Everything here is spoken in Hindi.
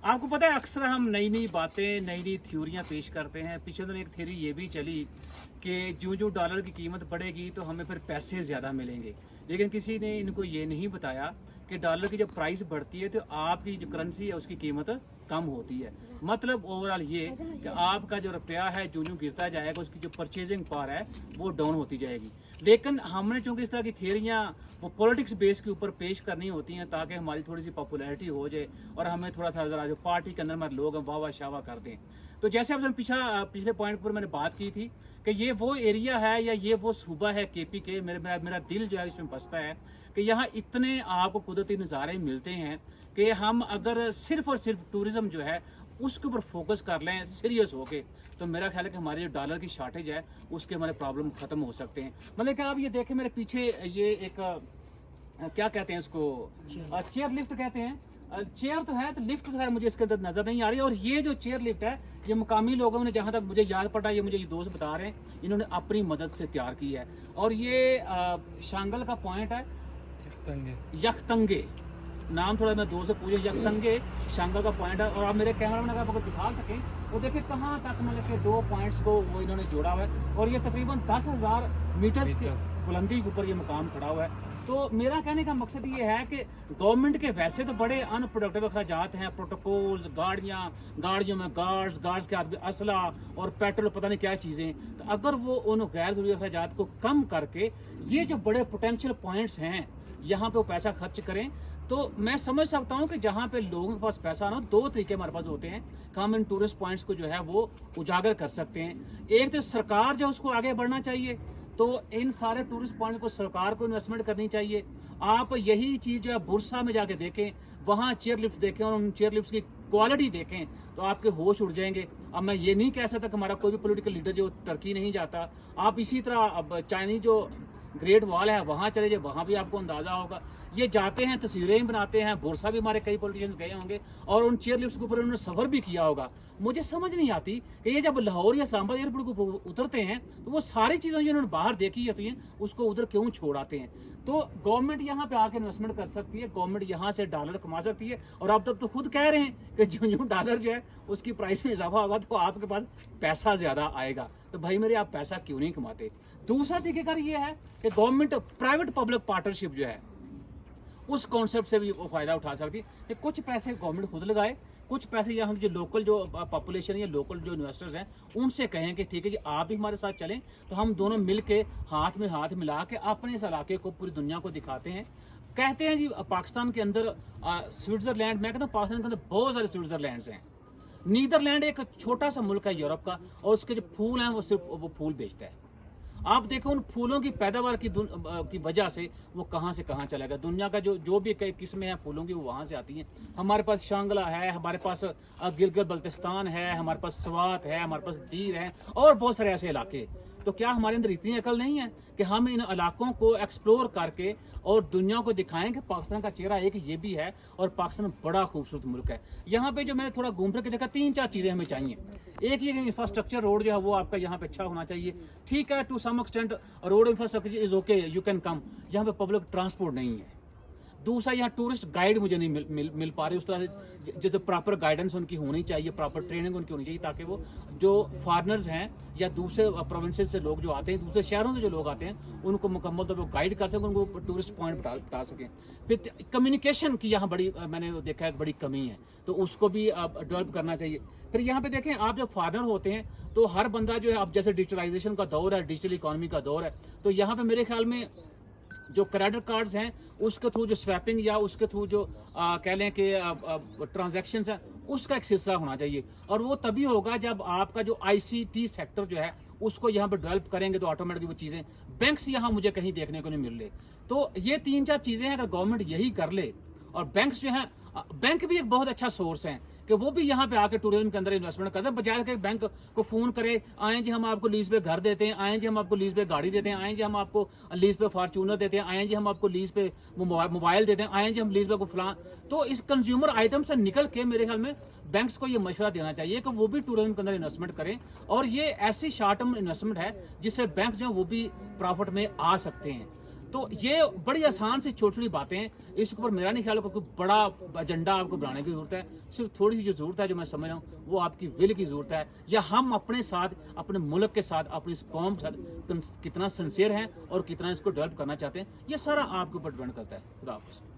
आपको पता है अक्सर हम नई नई बातें नई नई थ्योरियां पेश करते हैं। पिछले दिन एक थ्योरी ये भी चली कि जो डॉलर की कीमत बढ़ेगी तो हमें फिर पैसे ज़्यादा मिलेंगे, लेकिन किसी ने इनको ये नहीं बताया कि डॉलर की जब प्राइस बढ़ती है तो आपकी जो करेंसी है उसकी कीमत कम होती है। मतलब ओवरऑल ये कि आपका जो रुपया है जो गिरता जाएगा उसकी जो परचेजिंग पावर है वो डाउन होती जाएगी। लेकिन हमने चूंकि इस तरह की थियरियाँ वो पॉलिटिक्स बेस के ऊपर पेश करनी होती हैं ताकि हमारी थोड़ी सी पॉपुलैरिटी हो जाए और हमें थोड़ा सा ज़रा जो पार्टी के अंदर हमारे लोग वाह शावा कर दें। तो जैसे अब पिछले पॉइंट पर मैंने बात की थी कि ये वो एरिया है या ये वो सूबा है केपी के, मेरा दिल जो है इसमें बसता है कि यहाँ इतने आपको कुदरती नज़ारे मिलते हैं कि हम अगर सिर्फ और सिर्फ टूरिज़्म जो है उसके ऊपर फोकस कर लें सीरियस होके, तो मेरा ख्याल है कि हमारे जो डॉलर की शॉर्टेज है उसके हमारे प्रॉब्लम ख़त्म हो सकते हैं। मतलब कि आप ये देखें मेरे पीछे ये एक क्या कहते हैं इसको, चेयर लिफ्ट कहते हैं। चेयर तो है तो लिफ्ट तो है मुझे इसके अंदर नज़र नहीं आ रही। और ये जो चेयर लिफ्ट है ये मुकामी लोगों ने, जहाँ तक मुझे याद पड़ा, ये मुझे ये दोस्त बता रहे हैं, इन्होंने अपनी मदद से तैयार की है। और ये शांगल का पॉइंट है यखतंगे, नाम थोड़ा मैं दोस्त से पूछे, यखतंगे शांगल का पॉइंट है। और आप मेरे कैमरा में अगर आपको दिखा सकें वो देखिए कहाँ तक मतलब के 2 पॉइंट्स को वो इन्होंने जोड़ा हुआ है। और ये तकरीबन 10,000 मीटर्स की बुलंदी के ऊपर ये मुकाम खड़ा हुआ है। तो मेरा कहने का मकसद ये है कि गवर्नमेंट के वैसे तो बड़े अनप्रोडक्टिव अखराजात हैं, प्रोटोकॉल्स, गाड़ियों में गार्ड्स के आदमी, असला और पेट्रोल, पता नहीं क्या चीज़ें। तो अगर वो उन गैर जरूरी अखराजात को कम करके ये जो बड़े पोटेंशियल पॉइंट्स हैं यहाँ पे वो पैसा खर्च करें, तो मैं समझ सकता हूँ कि जहाँ पे लोगों के पास पैसा ना, 2 तरीके हमारे पास होते हैं कि हम इन टूरिस्ट पॉइंट्स को जो है वो उजागर कर सकते हैं। एक तो सरकार जो उसको आगे बढ़ना चाहिए, तो इन सारे टूरिस्ट पॉइंट को सरकार को इन्वेस्टमेंट करनी चाहिए। आप यही चीज़ जो है बुरसा में जाके देखें, वहाँ चेयर लिफ्ट देखें और उन चेयर लिफ्ट की क्वालिटी देखें तो आपके होश उड़ जाएंगे। अब मैं ये नहीं कह सकता कि हमारा कोई भी पॉलिटिकल लीडर जो टर्की नहीं जाता। आप इसी तरह अब चाइनीज जो ग्रेट वॉल है वहाँ चले जाए, वहाँ भी आपको अंदाज़ा होगा। ये जाते हैं, तस्वीरें ही बनाते हैं। बुरसा भी हमारे कई पॉलिटिशियंस गए होंगे और उन चेयर लिफ्ट के ऊपर उन्होंने सफ़र भी किया होगा। मुझे समझ नहीं आती कि ये जब लाहौर या इस्लामाबाद एयरपोर्ट को उतरते हैं तो वो सारी चीज़ें जो उन्होंने बाहर देखी होती हैं उसको उधर क्यों छोड़ आते हैं। तो गवर्नमेंट यहाँ पे आके इन्वेस्टमेंट कर सकती है, गवर्नमेंट यहाँ से डॉलर कमा सकती है। और आप तब तो खुद कह रहे हैं कि जो डॉलर जो है उसकी प्राइस में इजाफा होगा तो आपके पास पैसा ज़्यादा आएगा। तो भाई मेरे, आप पैसा क्यों नहीं कमाते? दूसरा तरीकेकार ये है कि गवर्नमेंट प्राइवेट पब्लिक पार्टनरशिप जो है उस कॉन्सेप्ट से भी वो फायदा उठा सकती है कि कुछ पैसे गवर्नमेंट खुद लगाए, कुछ पैसे यहाँ जो लोकल जो पॉपुलेशन या लोकल जो इन्वेस्टर्स हैं उनसे कहें कि ठीक है जी आप भी हमारे साथ चलें, तो हम दोनों मिल के हाथ में हाथ मिला के अपने इस इलाके को पूरी दुनिया को दिखाते हैं। कहते हैं जी पाकिस्तान के अंदर स्विट्जरलैंड, मैं कहता हूँ पाकिस्तान के अंदर बहुत सारे स्विट्जरलैंड्स हैं। नीदरलैंड एक छोटा सा मुल्क है यूरोप का और उसके जो फूल हैं वो सिर्फ वो फूल बेचता है। आप देखो उन फूलों की पैदावार की वजह से वो कहाँ से कहाँ चला गया। दुनिया का जो भी कई किस्में हैं फूलों की वो वहाँ से आती हैं। हमारे पास शांगला है, हमारे पास गिलगित बल्तिस्तान है, हमारे पास स्वात है, हमारे पास दीर है और बहुत सारे ऐसे इलाके। तो क्या हमारे अंदर इतनी अकल नहीं है कि हम इन इलाकों को एक्सप्लोर करके और दुनिया को दिखाएं कि पाकिस्तान का चेहरा एक ये भी है और पाकिस्तान बड़ा खूबसूरत मुल्क है। यहाँ पे जो मैंने थोड़ा घूम फिर के देखा 3-4 चीज़ें हमें चाहिए। एक ये इंफ्रास्ट्रक्चर, रोड जो है वो आपका यहाँ पे अच्छा होना चाहिए। ठीक है, to some extent road infrastructure is okay, you can come. यहाँ पे पब्लिक ट्रांसपोर्ट नहीं है। दूसरा, यहाँ टूरिस्ट गाइड मुझे नहीं मिल पा रही उस तरह से, जो प्रॉपर गाइडेंस उनकी होनी चाहिए, प्रॉपर ट्रेनिंग उनकी होनी चाहिए ताकि वो जो फॉरेनर्स हैं या दूसरे प्रोविंसेस से लोग जो आते हैं, दूसरे शहरों से जो लोग आते हैं, उनको मुकम्मल तौर पर गाइड कर सकें, उनको टूरिस्ट पॉइंट बता सकें। फिर कम्युनिकेशन की यहाँ बड़ी मैंने देखा है बड़ी कमी है, तो उसको भी डेवलप करना चाहिए। फिर यहाँ पे देखें, आप जब फॉरेनर होते हैं तो हर बंदा जो है, अब जैसे डिजिटलाइजेशन का दौर है, डिजिटल इकॉनमी का दौर है, तो यहाँ पे मेरे ख्याल में जो क्रेडिट कार्ड्स हैं उसके थ्रू जो स्वैपिंग या उसके थ्रू जो कह लें कि ट्रांजैक्शंस हैं उसका एक सिलसिला होना चाहिए। और वो तभी होगा जब आपका जो ICT सेक्टर जो है उसको यहाँ पर डेवलप करेंगे तो ऑटोमेटिकली वो चीज़ें, बैंक्स यहाँ मुझे कहीं देखने को नहीं मिल रहे। तो ये 3-4 चीज़ें हैं, अगर गवर्नमेंट यही कर ले, और बैंक्स जो हैं, बैंक भी एक बहुत अच्छा सोर्स है कि वो भी यहाँ पे आके टूरिज्म के अंदर इन्वेस्टमेंट करते हैं, बजाय कि बैंक को फ़ोन करे, आएँ जी हम आपको लीज पे घर देते हैं, आएँ जी हम आपको लीज पे गाड़ी देते हैं, आएँ जी हम आपको लीज पे फॉर्चूनर देते हैं, आएँ जी हम आपको लीज पे मोबाइल देते हैं, आएँ जी हम लीज पे को फलां। तो इस कंज्यूमर आइटम से निकल के मेरे ख्याल में बैंक्स को ये मशवरा देना चाहिए कि वो भी टूरिज्म के अंदर इन्वेस्टमेंट करें। और ये ऐसी शॉर्ट टर्म इन्वेस्टमेंट है जिससे बैंक जो है वो भी प्रॉफिट में आ सकते हैं। तो ये बड़ी आसान सी छोटी छोटी बातें हैं, इसके ऊपर मेरा नहीं ख्याल कोई बड़ा एजेंडा आपको बनाने की जरूरत है। सिर्फ थोड़ी सी जो जरूरत है, जो मैं समझ रहा हूँ, वो आपकी विल की जरूरत है, या हम अपने साथ, अपने मुल्क के साथ, अपनी इस कौम के साथ कितना सिंसियर हैं और कितना इसको डेवलप करना चाहते हैं, ये सारा आपके ऊपर डिपेंड करता है। खुदा हाफिज़।